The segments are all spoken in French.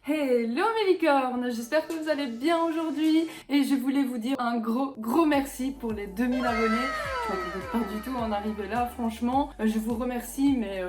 Hello mes licornes, j'espère que vous allez bien aujourd'hui et je voulais vous dire un gros merci pour les 2000 abonnés. Je m'attendais pas du tout à en arriver là, franchement. Je vous remercie, mais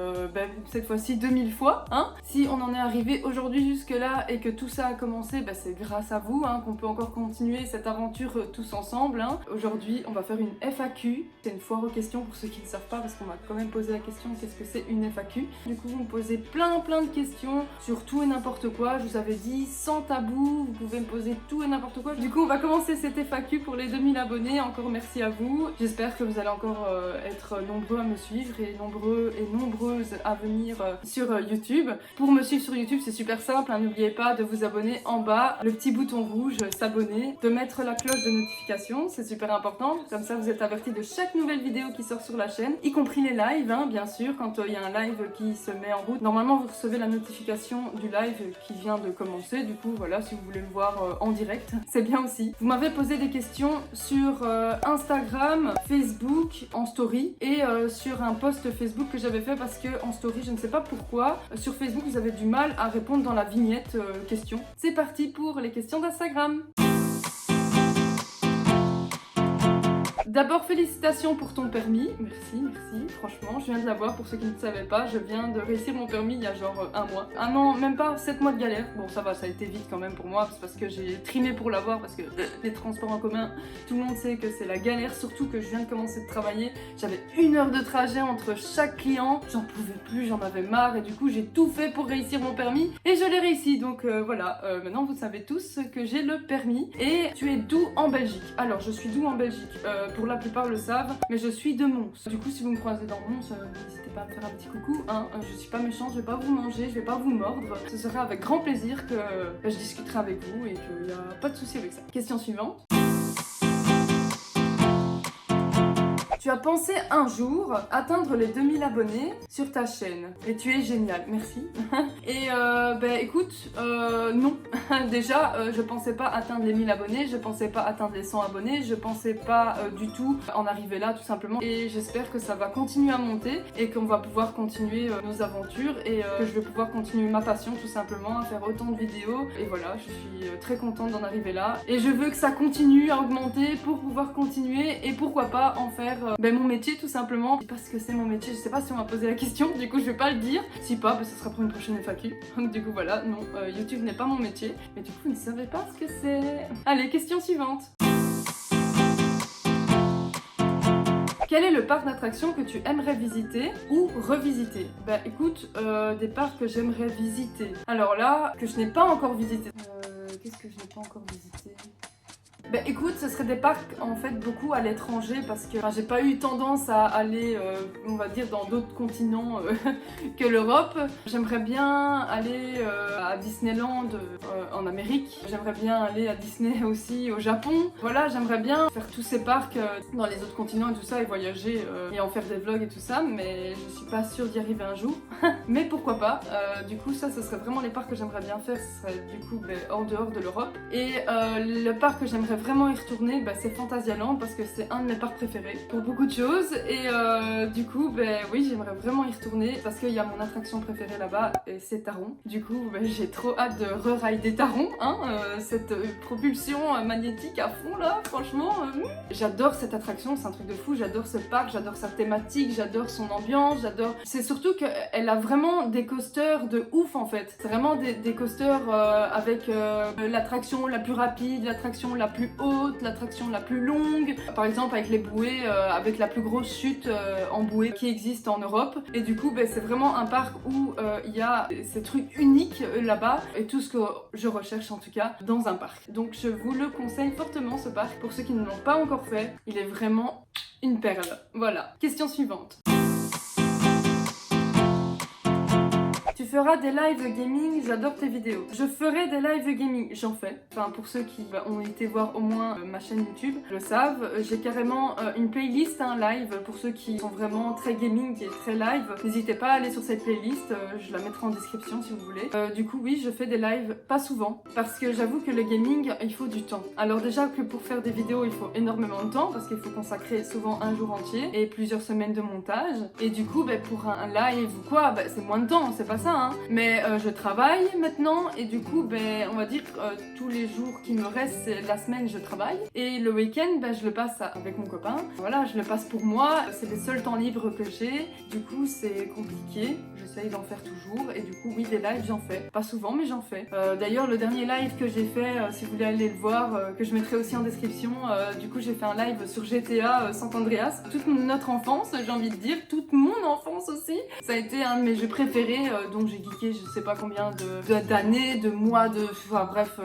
cette fois-ci 2000 fois. Si on en est arrivé aujourd'hui jusque là et que tout ça a commencé, c'est grâce à vous qu'on peut encore continuer cette aventure tous ensemble. Aujourd'hui, on va faire une FAQ. C'est une foire aux questions pour ceux qui ne savent pas, parce qu'on m'a quand même posé la question qu'est-ce que c'est une FAQ. Du coup, vous me posez plein de questions sur tout et n'importe quoi. Je vous avais dit sans tabou, vous pouvez me poser tout et n'importe quoi. Du coup, on va commencer cette FAQ pour les 2000 abonnés. Encore merci à vous. J'espère que vous allez encore être nombreux à me suivre et nombreux et nombreuses à venir sur YouTube. Pour me suivre sur YouTube, c'est super simple. N'oubliez pas de vous abonner en bas, le petit bouton rouge, s'abonner, de mettre la cloche de notification, c'est super important. Comme ça, vous êtes avertis de chaque nouvelle vidéo qui sort sur la chaîne, y compris les lives, bien sûr. Quand il y a un live qui se met en route, normalement, vous recevez la notification du live qui vient de commencer. Du coup, voilà, si vous voulez le voir en direct, c'est bien aussi. Vous m'avez posé des questions sur Instagram, Facebook, en story et sur un post Facebook que j'avais fait parce que en story, je ne sais pas pourquoi, sur Facebook, vous avez du mal à répondre dans la vignette question. C'est parti pour les questions d'Instagram. D'abord, félicitations pour ton permis. Merci. Franchement, je viens de l'avoir. Pour ceux qui ne savaient pas, je viens de réussir mon permis il y a genre un mois. Un an, même pas 7 mois de galère. Bon, ça va, ça a été vite quand même pour moi. C'est parce que j'ai trimé pour l'avoir. Parce que les transports en commun, tout le monde sait que c'est la galère. Surtout que je viens de commencer de travailler. J'avais 1 heure de trajet entre chaque client. J'en pouvais plus, j'en avais marre. Et du coup, j'ai tout fait pour réussir mon permis. Et je l'ai réussi. Donc voilà, maintenant vous savez tous que j'ai le permis. Et tu es d'où en Belgique? Alors, je suis d'où en Belgique? Pour la plupart le savent, mais je suis de Mons. Du coup, si vous me croisez dans Mons, n'hésitez pas à me faire un petit coucou. Je suis pas méchante, je vais pas vous manger, je vais pas vous mordre. Ce sera avec grand plaisir que je discuterai avec vous et qu'il n'y a pas de souci avec ça. Question suivante. Tu as pensé un jour atteindre les 2000 abonnés sur ta chaîne et tu es génial, merci. Et écoute, non. Déjà, je pensais pas atteindre les 1000 abonnés, je pensais pas atteindre les 100 abonnés, je pensais pas du tout en arriver là tout simplement. Et j'espère que ça va continuer à monter et qu'on va pouvoir continuer nos aventures et que je vais pouvoir continuer ma passion tout simplement, à faire autant de vidéos. Et voilà, je suis très contente d'en arriver là. Et je veux que ça continue à augmenter pour pouvoir continuer et pourquoi pas en faire mon métier tout simplement. Je sais pas ce que c'est mon métier, je sais pas si on m'a posé la question, du coup je vais pas le dire. Si pas, ce sera pour une prochaine FAQ. Donc du coup voilà, non, YouTube n'est pas mon métier. Mais du coup vous ne savez pas ce que c'est. Allez, question suivante. Quel est le parc d'attractions que tu aimerais visiter ou revisiter? Écoute, des parcs que j'aimerais visiter. Alors là, que je n'ai pas encore visité. Qu'est-ce que je n'ai pas encore visité? Écoute, ce serait des parcs en fait beaucoup à l'étranger parce que j'ai pas eu tendance à aller, on va dire, dans d'autres continents que l'Europe. J'aimerais bien aller à Disneyland en Amérique. J'aimerais bien aller à Disney aussi au Japon. Voilà, j'aimerais bien faire tous ces parcs dans les autres continents et tout ça et voyager et en faire des vlogs et tout ça, mais je suis pas sûre d'y arriver un jour. Mais pourquoi pas. Du coup, ça, ce serait vraiment les parcs que j'aimerais bien faire. Ce serait du coup hors dehors de l'Europe. Et le parc que j'aimerais vraiment y retourner, c'est Phantasialand parce que c'est un de mes parcs préférés pour beaucoup de choses. Et du coup, oui, j'aimerais vraiment y retourner parce qu'il y a mon attraction préférée là-bas et c'est Taron. Du coup, j'ai trop hâte de re-rider Taron, cette propulsion magnétique à fond là, franchement. J'adore cette attraction, c'est un truc de fou. J'adore ce parc, j'adore sa thématique, j'adore son ambiance, j'adore. C'est surtout qu'elle a vraiment des coasters de ouf en fait. C'est vraiment des coasters avec l'attraction la plus rapide, l'attraction la plus haute, l'attraction la plus longue. Par exemple avec les bouées, avec la plus grosse chute en bouée qui existe en Europe. Et du coup, c'est vraiment un parc où il y a ces trucs uniques là-bas et tout ce que je recherche en tout cas dans un parc. Donc je vous le conseille fortement ce parc. Pour ceux qui ne l'ont pas encore fait, il est vraiment une perle. Voilà. Question suivante. Tu feras des live gaming, j'adore tes vidéos. Je ferai des live gaming, j'en fais. Enfin, pour ceux qui ont été voir au moins ma chaîne YouTube, le savent. J'ai carrément une playlist, live, pour ceux qui sont vraiment très gaming et très live. N'hésitez pas à aller sur cette playlist, je la mettrai en description si vous voulez. Du coup, oui, je fais des lives, pas souvent, parce que j'avoue que le gaming, il faut du temps. Alors déjà que pour faire des vidéos, il faut énormément de temps, parce qu'il faut consacrer souvent un jour entier et plusieurs semaines de montage. Et du coup, pour un live ou quoi, c'est moins de temps, c'est pas ça, hein. Mais je travaille maintenant et du coup, ben, on va dire tous les jours qui me restent, la semaine, je travaille. Et le week-end, ben, je le passe avec mon copain. Voilà, je le passe pour moi. C'est les seuls temps libres que j'ai. Du coup, c'est compliqué. J'essaye d'en faire toujours. Et du coup, oui, des lives, j'en fais. Pas souvent, mais j'en fais. D'ailleurs, le dernier live que j'ai fait, si vous voulez aller le voir, que je mettrai aussi en description, du coup, j'ai fait un live sur GTA San Andreas. Toute notre enfance, j'ai envie de dire, toute mon enfance aussi. Ça a été un de mes jeux préférés, donc j'ai geeké je sais pas combien d'années, de mois, enfin bref,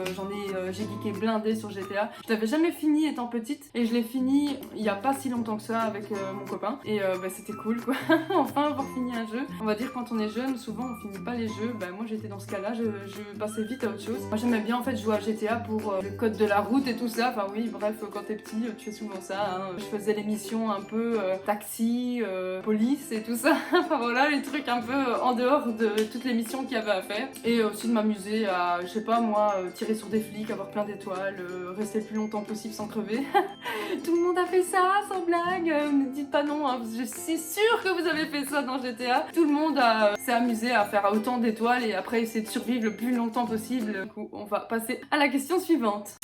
j'ai geeké blindé sur GTA. Je l'avais jamais fini étant petite et je l'ai fini il y a pas si longtemps que ça avec mon copain et bah, c'était cool quoi. Enfin avoir fini un jeu. On va dire quand on est jeune, souvent on finit pas les jeux. Bah moi j'étais dans ce cas-là, je passais vite à autre chose. Moi j'aimais bien en fait jouer à GTA pour le code de la route et tout ça. Enfin oui, bref, quand t'es petit, tu fais souvent ça. Hein. Je faisais les missions un peu taxi, police et tout ça. Enfin voilà, les trucs un peu en dehors de toutes les missions qu'il y avait à faire. Et aussi de m'amuser à, je sais pas moi, tirer sur des flics, avoir plein d'étoiles, rester le plus longtemps possible sans crever. Tout le monde a fait ça, sans blague. Ne dites pas non, hein, je suis sûre que vous avez fait ça dans GTA. Tout le monde s'est amusé à faire autant d'étoiles et après essayer de survivre le plus longtemps possible. Du coup, on va passer à la question suivante.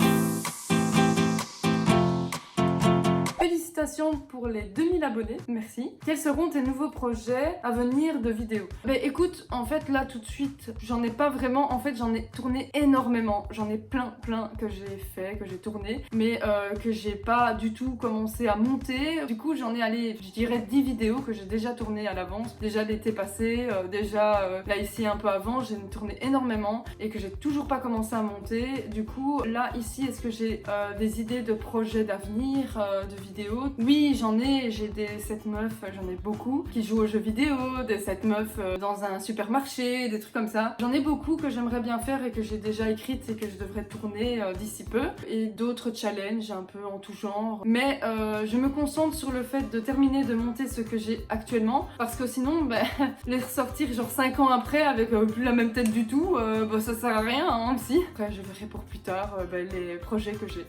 Félicitations pour les 2000 abonnés, merci. Quels seront tes nouveaux projets à venir de vidéos? Ben écoute, en fait là tout de suite, j'en ai pas vraiment, en fait j'en ai tourné énormément. J'en ai plein que j'ai fait, que j'ai tourné, mais que j'ai pas du tout commencé à monter. Du coup j'en ai allé, je dirais 10 vidéos que j'ai déjà tournées à l'avance. Déjà l'été passé, là ici un peu avant, j'ai tourné énormément et que j'ai toujours pas commencé à monter. Du coup là ici, est-ce que j'ai des idées de projets d'avenir, de vidéos? Oui, j'ai des 7 meufs, j'en ai beaucoup, qui jouent aux jeux vidéo, des 7 meufs dans un supermarché, des trucs comme ça. J'en ai beaucoup que j'aimerais bien faire et que j'ai déjà écrites et que je devrais tourner d'ici peu. Et d'autres challenges un peu en tout genre. Mais je me concentre sur le fait de terminer de monter ce que j'ai actuellement, parce que sinon, ben, les ressortir genre 5 ans après avec plus la même tête du tout, bah, ça sert à rien, hein, si. Après, je verrai pour plus tard les projets que j'ai.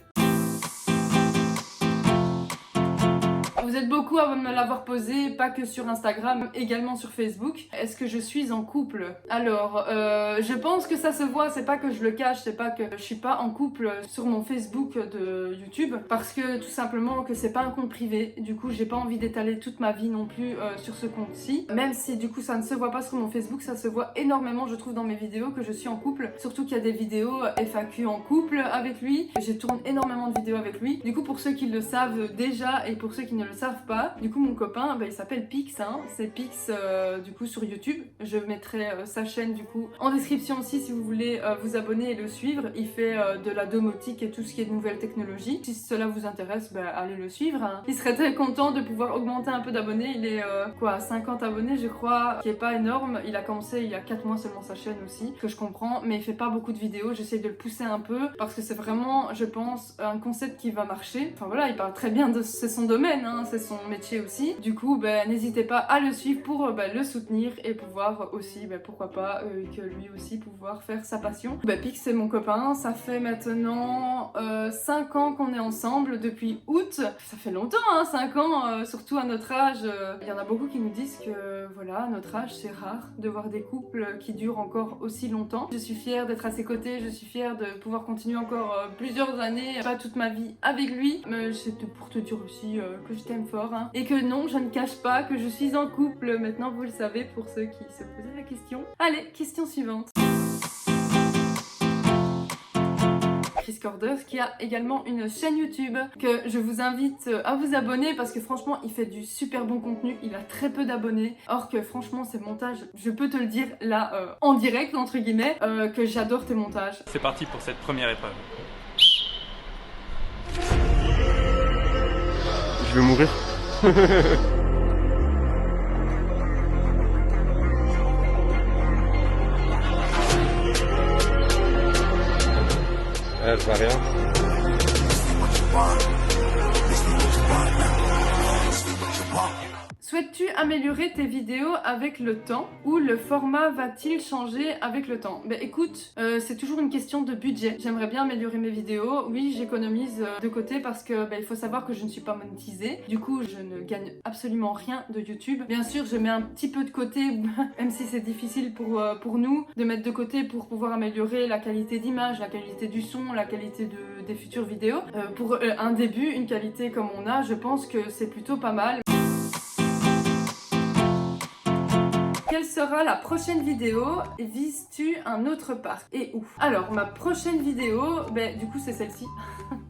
Vous êtes beaucoup à me l'avoir posé, pas que sur Instagram, également sur Facebook. Est-ce que je suis en couple? Alors, je pense que ça se voit, c'est pas que je le cache, c'est pas que je suis pas en couple sur mon Facebook de YouTube, parce que tout simplement que c'est pas un compte privé. Du coup, j'ai pas envie d'étaler toute ma vie non plus sur ce compte-ci. Même si du coup ça ne se voit pas sur mon Facebook, ça se voit énormément, je trouve, dans mes vidéos que je suis en couple. Surtout qu'il y a des vidéos FAQ en couple avec lui. J'ai tourné énormément de vidéos avec lui. Du coup, pour ceux qui le savent déjà et pour ceux qui ne le savent pas, du coup mon copain il s'appelle Pix, hein. C'est Pix du coup sur YouTube. Je mettrai sa chaîne du coup en description aussi si vous voulez vous abonner et le suivre. Il fait de la domotique et tout ce qui est de nouvelles technologies. Si cela vous intéresse, allez le suivre, hein. Il serait très content de pouvoir augmenter un peu d'abonnés. Il est à 50 abonnés je crois, qui est pas énorme. Il a commencé il y a 4 mois seulement sa chaîne aussi, que je comprends, mais il fait pas beaucoup de vidéos. J'essaie de le pousser un peu parce que c'est vraiment, je pense, un concept qui va marcher. Enfin voilà, il parle très bien de, c'est son domaine, hein, c'est son métier aussi. Du coup, n'hésitez pas à le suivre pour le soutenir et pouvoir aussi, pourquoi pas, que lui aussi pouvoir faire sa passion. Pix, c'est mon copain. Ça fait maintenant 5 ans qu'on est ensemble, depuis août. Ça fait longtemps, hein, 5 ans, surtout à notre âge. Il y en a beaucoup qui nous disent que, voilà, à notre âge, c'est rare de voir des couples qui durent encore aussi longtemps. Je suis fière d'être à ses côtés, je suis fière de pouvoir continuer encore plusieurs années, pas toute ma vie avec lui. Mais c'est pour te dire aussi que je t'aime fort, hein. Et que non, je ne cache pas que je suis en couple. Maintenant, vous le savez pour ceux qui se posaient la question. Allez, question suivante. Chris Corders, qui a également une chaîne YouTube que je vous invite à vous abonner parce que franchement il fait du super bon contenu, il a très peu d'abonnés, or que franchement ses montages, je peux te le dire là en direct entre guillemets, que j'adore tes montages. C'est parti pour cette première épreuve. Je vais mourir. Je vois rien. Souhaites-tu améliorer tes vidéos avec le temps ou le format va-t-il changer avec le temps? Ben écoute, c'est toujours une question de budget. J'aimerais bien améliorer mes vidéos. Oui, j'économise de côté parce que il faut savoir que je ne suis pas monétisée. Du coup, je ne gagne absolument rien de YouTube. Bien sûr, je mets un petit peu de côté, même si c'est difficile pour nous de mettre de côté pour pouvoir améliorer la qualité d'image, la qualité du son, la qualité des futures vidéos. Pour un début, une qualité comme on a, je pense que c'est plutôt pas mal. Quelle sera la prochaine vidéo? Vises-tu un autre parc? Et où? Alors, ma prochaine vidéo, du coup c'est celle-ci.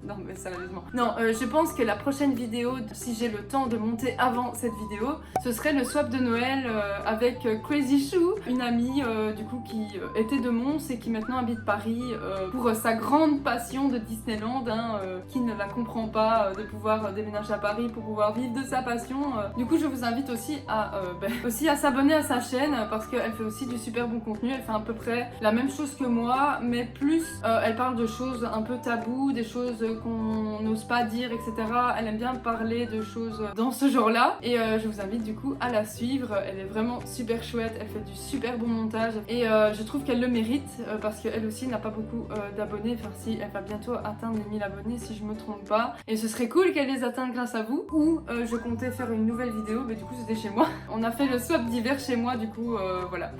Non mais sérieusement. Non, je pense que la prochaine vidéo, si j'ai le temps de monter avant cette vidéo, ce serait le swap de Noël avec Crazy Chou, une amie du coup qui était de Mons et qui maintenant habite Paris pour sa grande passion de Disneyland, qui ne la comprend pas de pouvoir déménager à Paris pour pouvoir vivre de sa passion. Du coup, je vous invite aussi à s'abonner à sa chaîne parce qu'elle fait aussi du super bon contenu. Elle fait à peu près la même chose que moi, mais plus elle parle de choses un peu tabous, des choses qu'on n'ose pas dire, etc. Elle aime bien parler de choses dans ce genre-là et je vous invite du coup à la suivre. Elle est vraiment super chouette, elle fait du super bon montage et je trouve qu'elle le mérite parce qu'elle aussi n'a pas beaucoup d'abonnés. Enfin si, elle va bientôt atteindre les 1000 abonnés si je me trompe pas et ce serait cool qu'elle les atteigne grâce à vous. Ou je comptais faire une nouvelle vidéo, mais du coup c'était chez moi. On a fait le swap d'hiver chez moi, du coup voilà.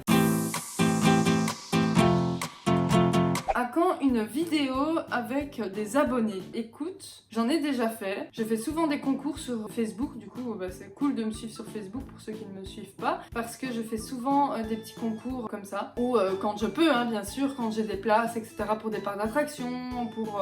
À quand une vidéo avec des abonnés? Écoute, j'en ai déjà fait. Je fais souvent des concours sur Facebook. Du coup, c'est cool de me suivre sur Facebook pour ceux qui ne me suivent pas. Parce que je fais souvent des petits concours comme ça. Ou quand je peux, bien sûr, quand j'ai des places, etc. pour des parcs d'attractions. Pour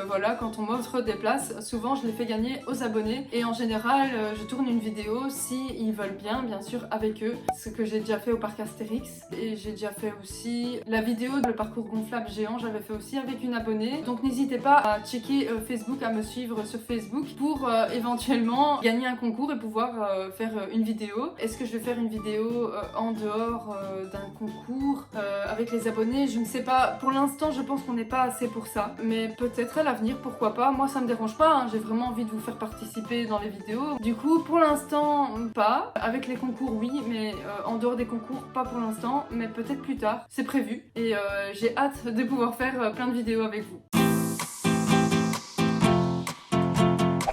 voilà, quand on m'offre des places, souvent je les fais gagner aux abonnés. Et en général, je tourne une vidéo si ils veulent bien sûr, avec eux. Ce que j'ai déjà fait au parc Astérix. Et j'ai déjà fait aussi la vidéo de le parcours gonflable géant. J'avais fait aussi avec une abonnée. Donc n'hésitez pas à checker Facebook, à me suivre sur Facebook pour éventuellement gagner un concours et pouvoir faire une vidéo. Est-ce que je vais faire une vidéo en dehors d'un concours avec les abonnés? Je ne sais pas. Pour l'instant, je pense qu'on n'est pas assez pour ça. Mais peut-être à l'avenir, pourquoi pas. Moi, ça me dérange pas. J'ai vraiment envie de vous faire participer dans les vidéos. Du coup, pour l'instant, pas. Avec les concours, oui. Mais en dehors des concours, pas pour l'instant. Mais peut-être plus tard. C'est prévu. Et j'ai hâte de pouvoir faire plein de vidéos avec vous.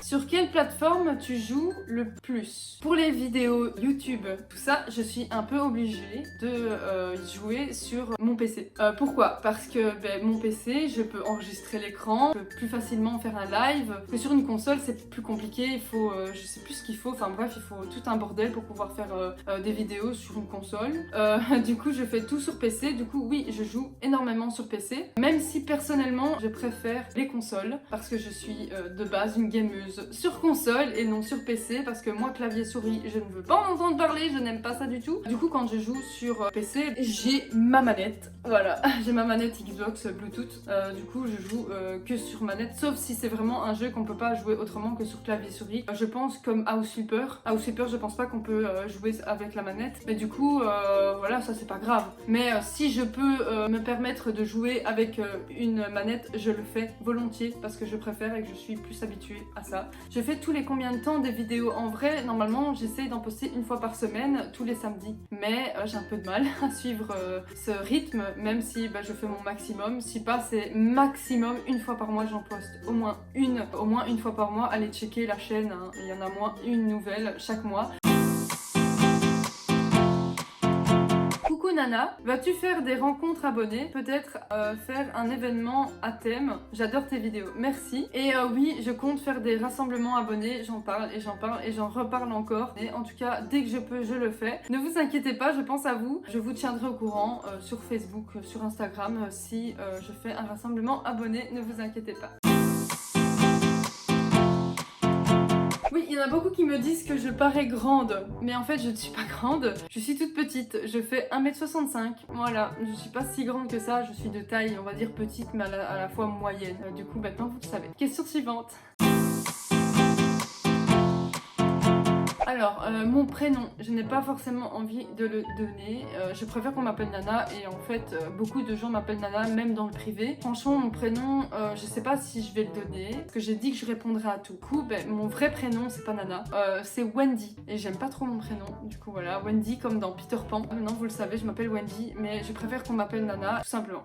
Sur quelle plateforme tu joues le plus? Pour les vidéos YouTube, tout ça, je suis un peu obligée de jouer sur mon PC. Pourquoi? Parce que mon PC, je peux enregistrer l'écran, je peux plus facilement faire un live. Que sur une console, c'est plus compliqué, il faut, je sais plus ce qu'il faut, enfin bref, il faut tout un bordel pour pouvoir faire des vidéos sur une console. Du coup, je fais tout sur PC, du coup, oui, je joue énormément sur PC. Même si personnellement, je préfère les consoles, parce que je suis de base une gameuse sur console et non sur PC parce que moi clavier souris je ne veux pas en entendre parler, je n'aime pas ça du tout. Du coup quand je joue sur PC j'ai ma manette, voilà, j'ai ma manette Xbox Bluetooth, du coup je joue que sur manette sauf si c'est vraiment un jeu qu'on peut pas jouer autrement que sur clavier souris. Je pense comme House Flipper je pense pas qu'on peut jouer avec la manette mais du coup voilà ça c'est pas grave. Mais si je peux me permettre de jouer avec une manette je le fais volontiers parce que je préfère et que je suis plus habituée à ça. Je fais tous les combien de temps des vidéos? En vrai, normalement, j'essaye d'en poster une fois par semaine, tous les samedis. Mais j'ai un peu de mal à suivre ce rythme, même si je fais mon maximum. Si pas, c'est maximum une fois par mois, j'en poste au moins une fois par mois. Allez checker la chaîne, il y en a moins une nouvelle chaque mois. Coucou Nana, vas-tu faire des rencontres abonnés? Peut-être faire un événement à thème? J'adore tes vidéos, merci. Et oui, je compte faire des rassemblements abonnés, j'en parle et j'en reparle encore. Et en tout cas, dès que je peux, je le fais. Ne vous inquiétez pas, je pense à vous. Je vous tiendrai au courant sur Facebook, sur Instagram, si je fais un rassemblement abonné, ne vous inquiétez pas. Oui, il y en a beaucoup qui me disent que je parais grande, mais en fait je ne suis pas grande, je suis toute petite, je fais 1m65, voilà, je suis pas si grande que ça, je suis de taille, on va dire petite, mais à la fois moyenne. Du coup maintenant vous le savez. Question suivante. Alors, mon prénom, je n'ai pas forcément envie de le donner. Je préfère qu'on m'appelle Nana et en fait, beaucoup de gens m'appellent Nana, même dans le privé. Franchement, mon prénom, je sais pas si je vais le donner, parce que j'ai dit que je répondrais à tout. Du coup, ben, mon vrai prénom, c'est pas Nana, c'est Wendy. Et j'aime pas trop mon prénom, du coup voilà, Wendy comme dans Peter Pan. Maintenant, vous le savez, je m'appelle Wendy, mais je préfère qu'on m'appelle Nana, tout simplement.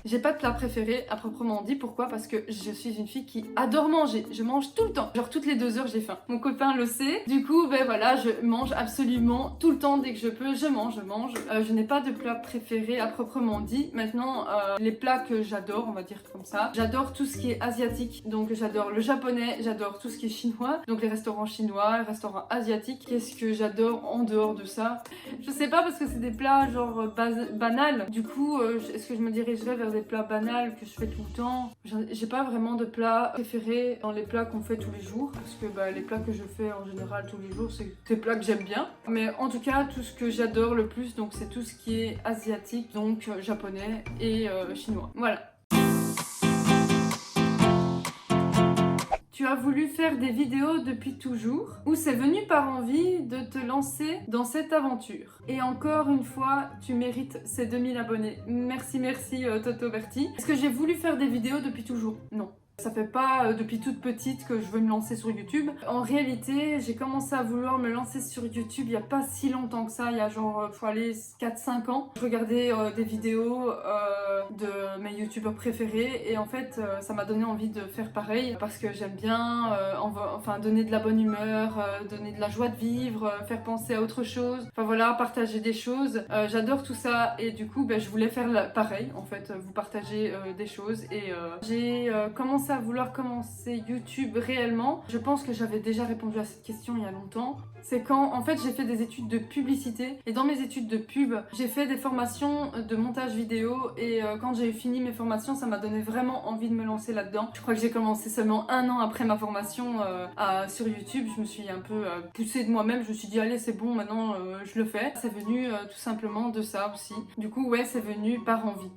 J'ai pas de plat préféré à proprement dit, pourquoi? Parce que je suis une fille qui adore manger, je mange tout le temps, genre toutes les 2 heures j'ai faim. Mon copain le sait, du coup ben voilà, je mange absolument tout le temps, dès que je peux, je mange. Je n'ai pas de plat préféré à proprement dit. Maintenant, les plats que j'adore, on va dire comme ça, j'adore tout ce qui est asiatique, donc j'adore le japonais, j'adore tout ce qui est chinois, donc les restaurants chinois, les restaurants asiatiques. Qu'est-ce que j'adore en dehors de ça? Je sais pas, parce que c'est des plats genre banals, du coup est-ce que je me dirigerais vers des plats banals que je fais tout le temps? J'ai pas vraiment de plat préféré dans les plats qu'on fait tous les jours, parce que bah, les plats que je fais en général tous les jours, c'est des plats que j'aime bien. Mais en tout cas, tout ce que j'adore le plus, donc c'est tout ce qui est asiatique, donc japonais et chinois. Voilà. Tu as voulu faire des vidéos depuis toujours ou c'est venu par envie de te lancer dans cette aventure? Et encore une fois, tu mérites ces 2000 abonnés. Merci, Toto Berti. Est-ce que j'ai voulu faire des vidéos depuis toujours? Non. Ça fait pas depuis toute petite que je veux me lancer sur YouTube. En réalité, j'ai commencé à vouloir me lancer sur YouTube il y a pas si longtemps que ça, il y a genre, faut aller 4-5 ans. Je regardais des vidéos de mes youtubeurs préférés et en fait, ça m'a donné envie de faire pareil parce que j'aime bien enfin donner de la bonne humeur, donner de la joie de vivre, faire penser à autre chose. Enfin voilà, partager des choses. J'adore tout ça et du coup, ben, je voulais faire pareil en fait, vous partager des choses et j'ai commencé à vouloir commencer YouTube réellement. Je pense que j'avais déjà répondu à cette question il y a longtemps. C'est quand en fait j'ai fait des études de publicité et dans mes études de pub j'ai fait des formations de montage vidéo et quand j'ai fini mes formations ça m'a donné vraiment envie de me lancer là-dedans. Je crois que j'ai commencé seulement 1 an après ma formation sur YouTube. Je me suis un peu poussée de moi-même, je me suis dit allez c'est bon maintenant je le fais. C'est venu tout simplement de ça aussi. Du coup ouais, c'est venu par envie.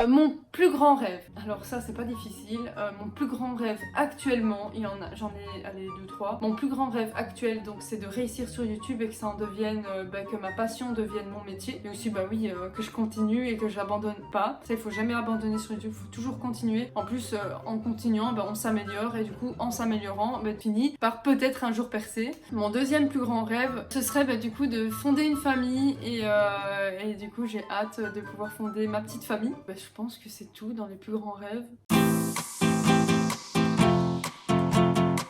Mon plus grand rêve, alors ça c'est pas difficile, mon plus grand rêve actuellement, j'en ai allez 2-3. Mon plus grand rêve actuel donc c'est de réussir sur YouTube et que ça en devienne, que ma passion devienne mon métier. Et aussi bah oui, que je continue et que j'abandonne pas. Ça il faut jamais abandonner sur YouTube, il faut toujours continuer. En plus en continuant on s'améliore et du coup en s'améliorant finit par peut-être un jour percer. Mon deuxième plus grand rêve ce serait du coup de fonder une famille et du coup j'ai hâte de pouvoir fonder ma petite famille. Je pense que c'est tout dans les plus grands rêves.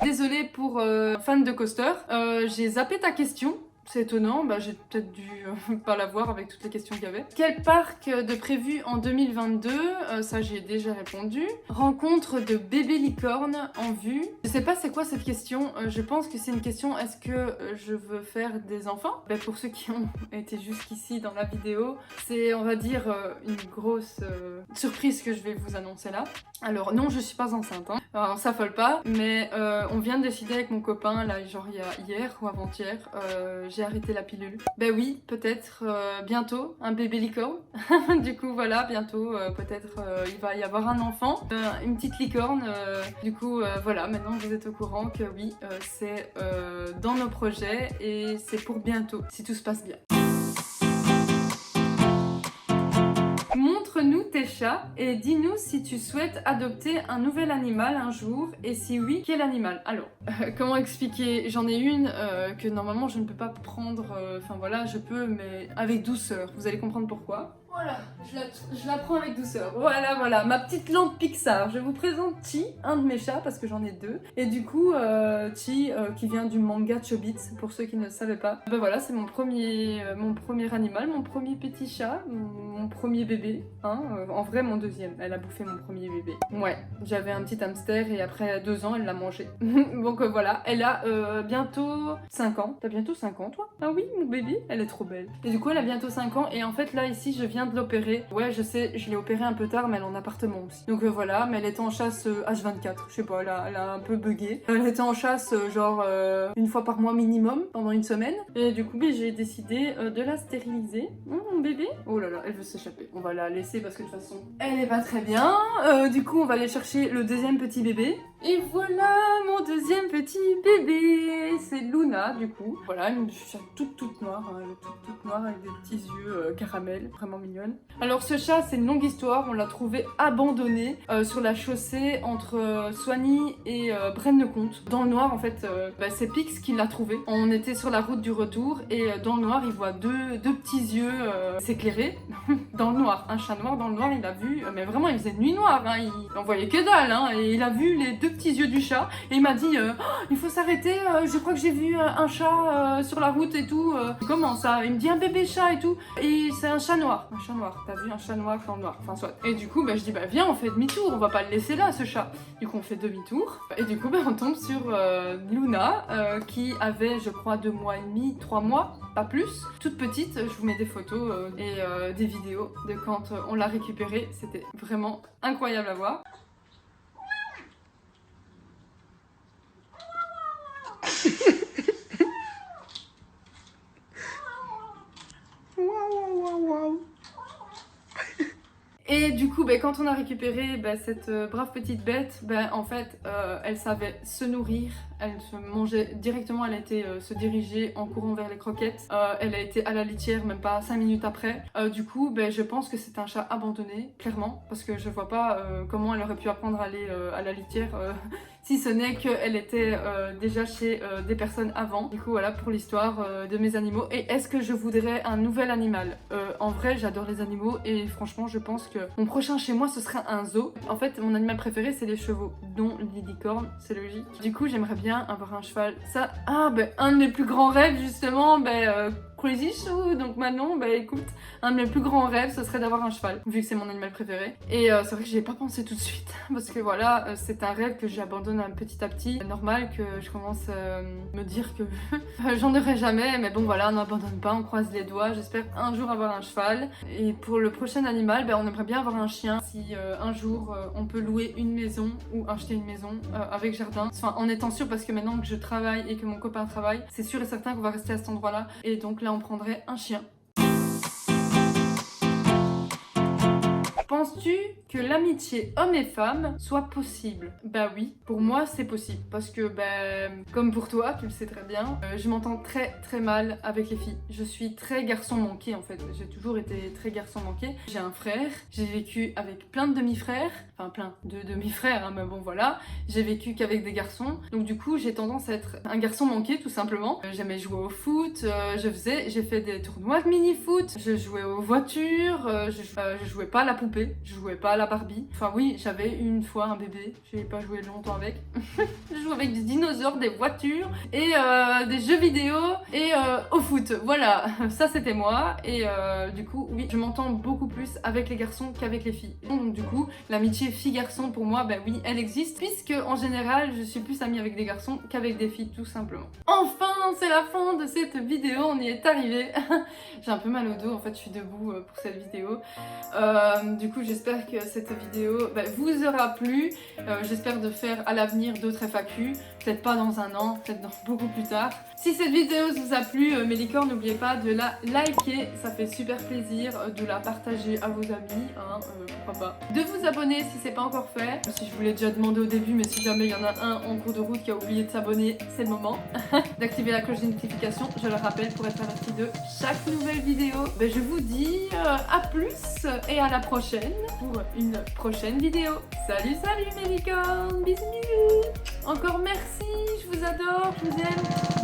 Désolée pour fan de Coaster, j'ai zappé ta question. C'est étonnant, j'ai peut-être dû pas la voir avec toutes les questions qu'il y avait. Quel parc de prévu en 2022? Ça j'ai déjà répondu. Rencontre de bébé licorne en vue. Je sais pas c'est quoi cette question, je pense que c'est une question est-ce que je veux faire des enfants? Pour ceux qui ont été jusqu'ici dans la vidéo, c'est on va dire une grosse surprise que je vais vous annoncer là. Alors non, je suis pas enceinte, hein. Alors, on s'affole pas, mais on vient de décider avec mon copain, là genre il y a hier ou avant-hier, j'ai arrêté la pilule. Ben oui, peut-être bientôt un bébé licorne. Du coup voilà, bientôt peut-être il va y avoir un enfant, une petite licorne. Du coup voilà, maintenant vous êtes au courant que oui, c'est dans nos projets et c'est pour bientôt, si tout se passe bien. Montre-nous tes chats et dis-nous si tu souhaites adopter un nouvel animal un jour et si oui, quel animal? Alors, comment expliquer? J'en ai une que normalement je ne peux pas prendre, enfin voilà, je peux mais avec douceur, vous allez comprendre pourquoi. Voilà, je la prends avec douceur. Voilà, ma petite lampe Pixar. Je vous présente Chi, un de mes chats, parce que j'en ai 2. Et du coup, Chi, qui vient du manga Chobits, pour ceux qui ne le savaient pas. Voilà, c'est mon premier animal, mon premier petit chat, mon premier bébé. Hein, en vrai, mon deuxième. Elle a bouffé mon premier bébé. Ouais, j'avais un petit hamster et après 2 ans, elle l'a mangé. Donc voilà, elle a bientôt 5 ans. T'as bientôt 5 ans, toi? Ah oui, mon bébé, elle est trop belle. Et du coup, elle a bientôt 5 ans. Et en fait, là, ici, je viens vient de l'opérer. Ouais, je sais, je l'ai opérée un peu tard, mais elle est en appartement aussi. Donc voilà, mais elle était en chasse H24, je sais pas, elle a un peu bugué. Elle était en chasse genre une fois par mois minimum, pendant une semaine. Et du coup, j'ai décidé de la stériliser. Mon bébé. Oh là là, elle veut s'échapper. On va la laisser parce que de toute façon, elle est pas très bien. Du coup, on va aller chercher le deuxième petit bébé. Et voilà mon deuxième petit bébé. C'est Luna, du coup. Voilà, une chatte toute noire. Hein, elle est toute noire avec des petits yeux caramel. Vraiment mignonne. Alors, ce chat, c'est une longue histoire. On l'a trouvé abandonné sur la chaussée entre Soigny et Braine-le-Comte. Dans le noir, en fait, c'est Pix qui l'a trouvé. On était sur la route du retour et dans le noir, il voit deux petits yeux s'éclairer. Dans le noir, un chat noir dans le noir, il a vu, mais vraiment il faisait nuit noire, hein, il en voyait que dalle, hein, et il a vu les deux petits yeux du chat et il m'a dit oh, il faut s'arrêter, je crois que j'ai vu un chat sur la route et tout. Comment ça? Il me dit un bébé chat et tout, et c'est un chat noir, t'as vu un chat noir dans le noir, enfin soit. Et du coup je dis viens, on fait demi-tour, on va pas le laisser là ce chat. Du coup on fait demi-tour et du coup on tombe sur Luna qui avait je crois 2 mois et demi, 3 mois, pas plus, toute petite. Je vous mets des photos et des vidéos de quand on l'a récupérée. C'était vraiment incroyable à voir. Et du coup, quand on a récupéré cette brave petite bête, en fait, elle savait se nourrir, elle se mangeait directement, elle a été se diriger en courant vers les croquettes. Elle a été à la litière même pas 5 minutes après. Du coup, je pense que c'est un chat abandonné, clairement, parce que je vois pas comment elle aurait pu apprendre à aller à la litière, si ce n'est qu'elle était déjà chez des personnes avant. Du coup, voilà pour l'histoire de mes animaux. Et est-ce que je voudrais un nouvel animal? En vrai, j'adore les animaux et franchement, je pense que mon prochain chez moi, ce serait un zoo. En fait, mon animal préféré, c'est les chevaux, dont les licornes, c'est logique. Du coup, j'aimerais bien avoir un cheval. Ça, un de mes plus grands rêves, justement, Crazy Chou. Donc maintenant, écoute, un de mes plus grands rêves, ce serait d'avoir un cheval, vu que c'est mon animal préféré. Et c'est vrai que j'y ai pas pensé tout de suite, parce que voilà, c'est un rêve que j'abandonne petit à petit. Normal que je commence à me dire que j'en aurai jamais, mais bon voilà, on n'abandonne pas, on croise les doigts. J'espère un jour avoir un cheval. Et pour le prochain animal, on aimerait bien avoir un chien. Si un jour on peut louer une maison ou acheter une maison avec jardin, enfin en étant sûr, parce que maintenant que je travaille et que mon copain travaille, c'est sûr et certain qu'on va rester à cet endroit-là. Et donc là, on prendrait un chien. Penses-tu que l'amitié homme et femme soit possible? Bah oui, pour moi c'est possible. Parce que comme pour toi, tu le sais très bien, je m'entends très mal avec les filles. Je suis très garçon manqué en fait. J'ai toujours été très garçon manqué. J'ai un frère, j'ai vécu avec plein de demi-frères. Enfin plein de demi-frères, hein, mais bon voilà. J'ai vécu qu'avec des garçons. Donc du coup j'ai tendance à être un garçon manqué tout simplement. J'aimais jouer au foot, j'ai fait des tournois de mini-foot, je jouais aux voitures, je jouais pas à la poupée. Je jouais pas à la Barbie. Enfin oui, j'avais une fois un bébé, j'ai pas joué longtemps avec. Je jouais avec des dinosaures, des voitures et des jeux vidéo et au foot. Voilà, ça c'était moi. Et du coup, oui, je m'entends beaucoup plus avec les garçons qu'avec les filles. Donc du coup, l'amitié fille-garçon pour moi, oui, elle existe. Puisque en général, je suis plus amie avec des garçons qu'avec des filles, tout simplement. Enfin, c'est la fin de cette vidéo, on y est arrivé. J'ai un peu mal au dos, en fait, je suis debout pour cette vidéo. Du coup, j'espère que cette vidéo vous aura plu. J'espère de faire à l'avenir d'autres FAQ. Peut-être pas dans un an, peut-être dans beaucoup plus tard. Si cette vidéo vous a plu, mes licornes, n'oubliez pas de la liker. Ça fait super plaisir de la partager à vos amis. Hein, pourquoi pas. De vous abonner si c'est pas encore fait. Si je vous l'ai déjà demandé au début, mais si jamais il y en a un en cours de route qui a oublié de s'abonner, c'est le moment. D'activer la cloche de notification, je le rappelle, pour être averti de chaque nouvelle vidéo. Je vous dis à plus et à la prochaine pour une prochaine vidéo. Salut mes licornes, bisous. Encore merci, je vous adore, je vous aime.